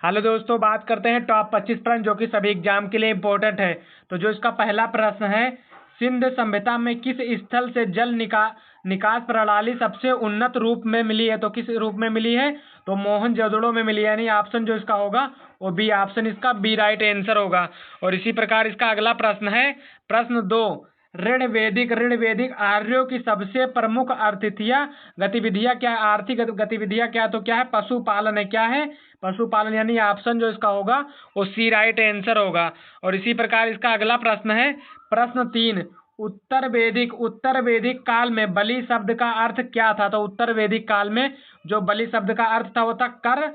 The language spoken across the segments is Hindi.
हेलो दोस्तों, बात करते हैं टॉप 25 प्रश्न जो कि सभी एग्जाम के लिए इम्पोर्टेंट है। तो जो इसका पहला प्रश्न है, सिंध सभ्यता में किस स्थल से जल निकास प्रणाली सबसे उन्नत रूप में मिली है? तो किस रूप में मिली है? तो मोहनजोदड़ो में मिली है। यानी ऑप्शन जो इसका होगा वो बी ऑप्शन इसका बी राइट आंसर होगा। और इसी प्रकार इसका अगला प्रश्न है, प्रश्न 2, ऋण वैदिक आर्यों की सबसे प्रमुख आर्थिक गतिविधियां क्या है? आर्थिक गतिविधियां क्या है? तो क्या है? पशुपालन है। क्या है? पशुपालन। यानी ऑप्शन जो इसका होगा वो सी राइट आंसर होगा। और इसी प्रकार इसका अगला प्रश्न है, प्रश्न 3, उत्तर वैदिक काल में बलि शब्द का अर्थ क्या था? तो उत्तर वैदिक काल में जो बलि शब्द का अर्थ था वो था कर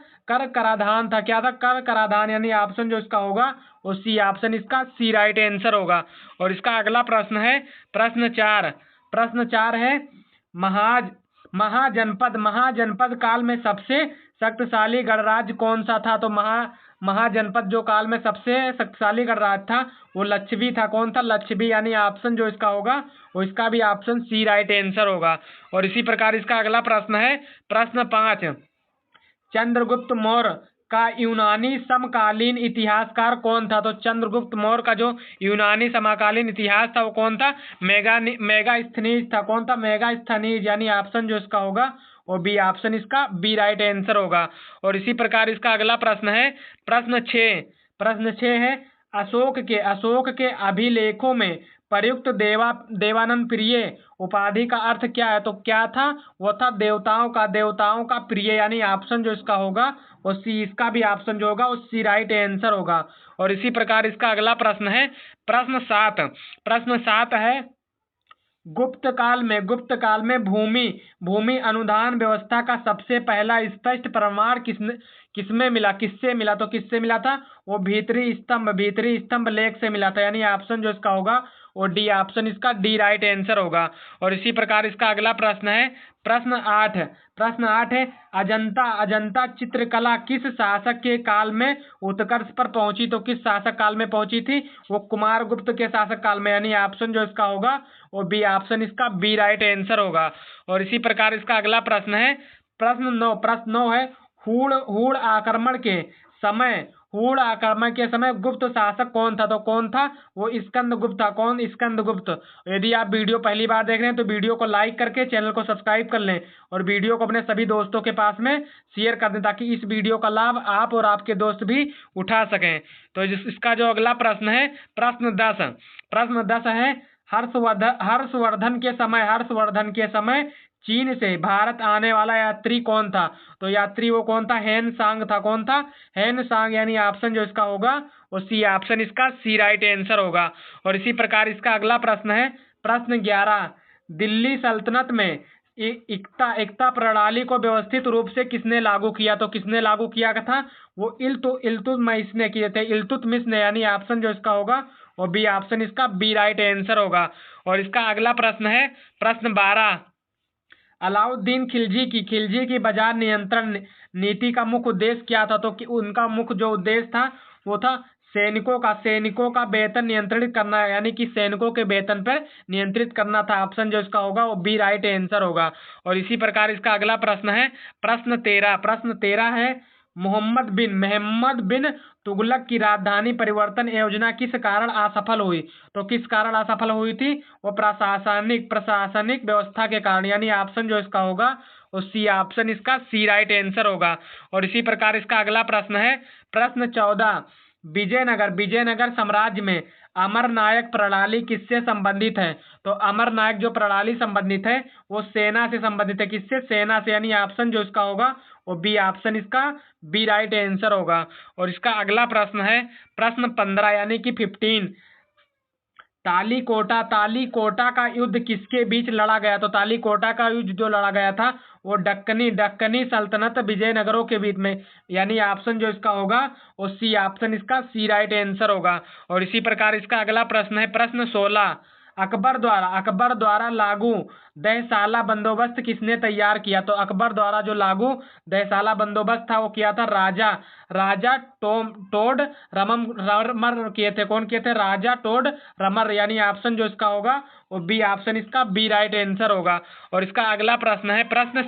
कराधान था। क्या था? कर कराधान। यानी ऑप्शन जो इसका होगा वो सी ऑप्शन इसका सी राइट आंसर होगा। और इसका अगला प्रश्न है, प्रश्न 4 है, महाज महाजनपद काल में सबसे शक्तिशाली गणराज्य कौन सा था? तो महाजनपद जो काल में सबसे शक्तिशाली गणराज्य था वो लक्षवी था। कौन था? लक्षवी। यानी ऑप्शन जो इसका होगा वो इसका भी ऑप्शन सी राइट आंसर होगा। और इसी प्रकार इसका अगला प्रश्न है, प्रश्न 5, चंद्रगुप्त मौर्य का यूनानी समकालीन इतिहासकार कौन था? तो चंद्रगुप्त मौर्य का जो यूनानी समकालीन इतिहास था वो कौन था? मेगास्थनीज था। कौन था? मेगास्थनीज। यानी ऑप्शन जो इसका होगा वो बी ऑप्शन इसका बी राइट आंसर होगा। और इसी प्रकार इसका अगला प्रश्न है, प्रश्न 6 है, अशोक के अभिलेखों में प्रयुक्त देवानंद प्रिय उपाधि का अर्थ क्या है? तो क्या था? वो था देवताओं का प्रिय। यानी ऑप्शन जो इसका होगा वो सी, इसका भी ऑप्शन जो होगा वो सी राइट आंसर होगा। और इसी प्रकार इसका अगला प्रश्न है, प्रश्न 7 है, गुप्त काल में भूमि अनुदान व्यवस्था का सबसे पहला स्पष्ट प्रमाण किससे मिला? तो किससे मिला था? वो भीतरी स्तंभ लेख से मिला था। यानी ऑप्शन जो इसका होगा वो डी ऑप्शन इसका डी राइट आंसर होगा। और इसी प्रकार इसका अगला प्रश्न है, प्रश्न 8 है, अजंता चित्रकला किस शासक के काल में उत्कर्ष पर पहुंची? तो किस शासक काल में पहुंची थी? वो कुमारगुप्त के शासक काल में। यानी ऑप्शन जो इसका होगा वो बी ऑप्शन इसका बी राइट आंसर होगा। और इसी प्रकार इसका अगला प्रश्न है, प्रश्न 9 है, हूण आक्रमण के समय गुप्त शासक कौन था? तो कौन था? वो स्कंदगुप्त था। कौन? स्कंदगुप्त। यदि आप वीडियो पहली बार देख रहे हैं तो वीडियो को लाइक करके चैनल को सब्सक्राइब कर लें और वीडियो को अपने सभी दोस्तों के पास में शेयर कर दें ताकि इस वीडियो का लाभ आप और आपके दोस्त भी उठा सकें। तो इसका जो अगला प्रश्न है, प्रश्न 10 है, हर्षवर्धन के समय चीन से भारत आने वाला यात्री कौन था? तो यात्री वो कौन था? हेन सांग था। कौन था? हेन सांग। यानी ऑप्शन जो इसका होगा वो सी ऑप्शन इसका सी राइट आंसर होगा। और इसी प्रकार इसका अगला प्रश्न है, प्रश्न 11, दिल्ली सल्तनत में एकता प्रणाली को व्यवस्थित रूप से किसने लागू किया? तो किसने लागू किया था? वो इल्तुतमिश ने किए थे। इल्तुतमिश ने। यानी ऑप्शन जो इसका होगा वो बी ऑप्शन इसका बी राइट आंसर होगा। और इसका अगला प्रश्न है, प्रश्न 12, अलाउद्दीन खिलजी की बाजार नियंत्रण नीति का मुख्य उद्देश्य क्या था? तो उनका मुख्य जो उद्देश्य था वो था सैनिकों का वेतन नियंत्रित करना। यानी कि सैनिकों के वेतन पर नियंत्रित करना था। ऑप्शन जो इसका होगा वो बी राइट आंसर होगा। और इसी प्रकार इसका अगला प्रश्न है, प्रश्न 13 है, मोहम्मद बिन तुगलक की राजधानी परिवर्तन योजना किस कारण असफल हुई? तो किस कारण असफल हुई थी? वो प्रशासनिक व्यवस्था के कारण। यानी ऑप्शन जो इसका होगा वो सी ऑप्शन इसका सी राइट आंसर होगा। और इसी प्रकार इसका अगला प्रश्न है, प्रश्न 14, विजयनगर साम्राज्य में अमरनायक प्रणाली किससे संबंधित है? तो अमरनायक जो प्रणाली संबंधित है वो सेना से संबंधित है। किससे? सेना से। यानी ऑप्शन जो इसका होगा वो बी ऑप्शन इसका बी राइट आंसर होगा। और इसका अगला प्रश्न है, प्रश्न 15 यानी कि 15, तालीकोटा का युद्ध किसके बीच लड़ा गया? तो तालीकोटा का युद्ध जो लड़ा गया था वो दक्कनी सल्तनत विजयनगरों के बीच में। यानी ऑप्शन जो इसका होगा वो सी ऑप्शन इसका सी राइट आंसर होगा। और इसी प्रकार इसका अगला प्रश्न है, प्रश्न 16, अकबर द्वारा लागू दहसाला बंदोबस्त किसने तैयार किया? तो अकबर द्वारा जो लागू दहसाला बंदोबस्त था वो किया था राजा टोड रमर किए थे। कौन किए थे? राजा टोड रमर। यानी ऑप्शन जो इसका होगा वो बी ऑप्शन इसका बी राइट आंसर होगा। और इसका अगला प्रश्न है, प्रश्न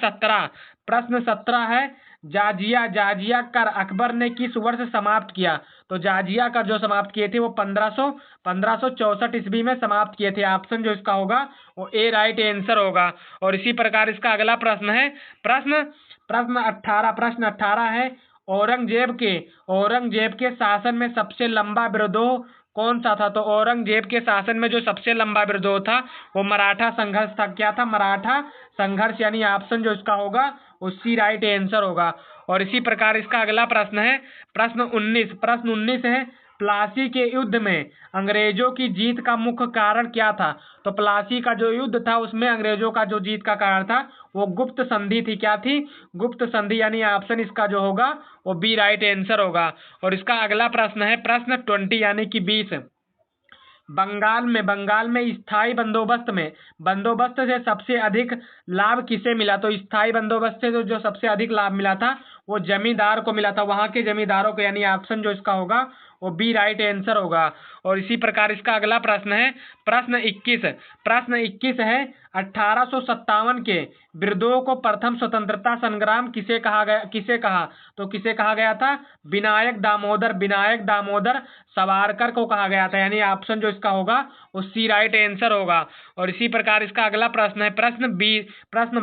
17 है, जाजिया जाजिया कर अकबर ने किस वर्ष समाप्त किया? तो जाजिया कर जो समाप्त किए थे वो 1564 ईस्वी में समाप्त किए थे। ऑप्शन जो इसका होगा वो ए राइट आंसर होगा। और इसी प्रकार इसका अगला प्रश्न है, प्रश्न प्रश्न 18 है, औरंगजेब के शासन में सबसे लंबा विद्रोह कौन सा था? तो औरंगजेब के शासन में जो सबसे लंबा विद्रोह था वो मराठा संघर्ष था। क्या था? मराठा संघर्ष, यानी ऑप्शन जो इसका होगा वो सी राइट आंसर होगा। और इसी प्रकार इसका अगला प्रश्न है, प्रश्न 19 है, प्लासी के युद्ध में अंग्रेजों की जीत का मुख्य कारण क्या था? तो प्लासी का जो युद्ध था उसमें अंग्रेजों का जो जीत का कारण था वो गुप्त संधि थी। क्या थी? गुप्त संधि, यानी ऑप्शन इसका जो होगा वो बी राइट आंसर होगा। और इसका अगला प्रश्न है, प्रश्न 20 यानी कि 20, बंगाल में स्थायी बंदोबस्त से सबसे अधिक लाभ किसे मिला? तो स्थायी बंदोबस्त से जो सबसे अधिक लाभ मिला था वो जमींदार को मिला था, वहां के जमींदारों को, यानी ऑप्शन जो इसका होगा वो बी राइट आंसर होगा। और इसी प्रकार इसका अगला प्रश्न है, प्रश्न 21 है, 1857 के विद्रोह को प्रथम स्वतंत्रता संग्राम किसे कहा? तो किसे कहा गया था? विनायक दामोदर सावरकर को कहा गया था, यानी ऑप्शन जो इसका होगा वो सी राइट आंसर होगा। और इसी प्रकार इसका अगला प्रश्न है, प्रश्न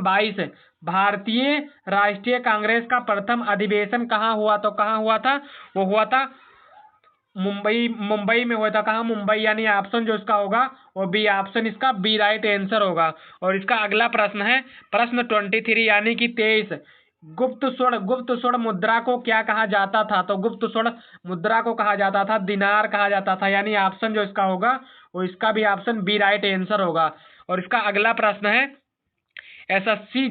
22, भारतीय राष्ट्रीय कांग्रेस का प्रथम अधिवेशन कहाँ हुआ? तो कहाँ हुआ था? वो हुआ था मुंबई में हुआ था। कहाँ? मुंबई, यानी ऑप्शन जो इसका होगा वो बी, ऑप्शन इसका बी राइट आंसर होगा। और इसका अगला प्रश्न है, प्रश्न 23 यानी कि 23, गुप्त स्वर्ण मुद्रा को क्या कहा जाता था? तो गुप्त स्वर्ण मुद्रा को कहा जाता था दिनार कहा जाता था, यानी ऑप्शन जो इसका होगा वो इसका भी ऑप्शन बी राइट आंसर होगा। और इसका अगला प्रश्न है, एसएससी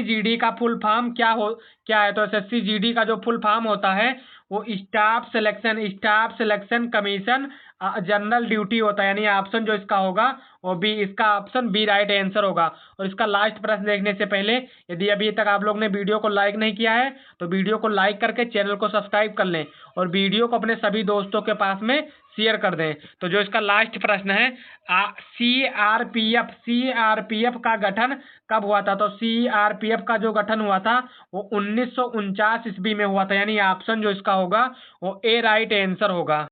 जीडी का फुल फॉर्म क्या है? तो एसएससी जीडी का जो फुल फॉर्म होता है वो staff selection commission general duty होता है, यानी ऑप्शन जो इसका होगा वो बी, इसका ऑप्शन बी राइट आंसर होगा। और इसका लास्ट प्रश्न देखने से पहले यदि अभी तक आप लोग ने वीडियो को लाइक नहीं किया है तो वीडियो को लाइक करके चैनल को सब्सक्राइब कर लें और वीडियो को अपने सभी दोस्तों के पास में शेयर कर दें। तो जो इसका लास्ट प्रश्न है, सीआरपीएफ का गठन कब हुआ था? तो सीआरपीएफ का जो गठन हुआ था वो 1949 ईस्वी में हुआ था, यानी ऑप्शन जो इसका होगा वो ए राइट आंसर होगा।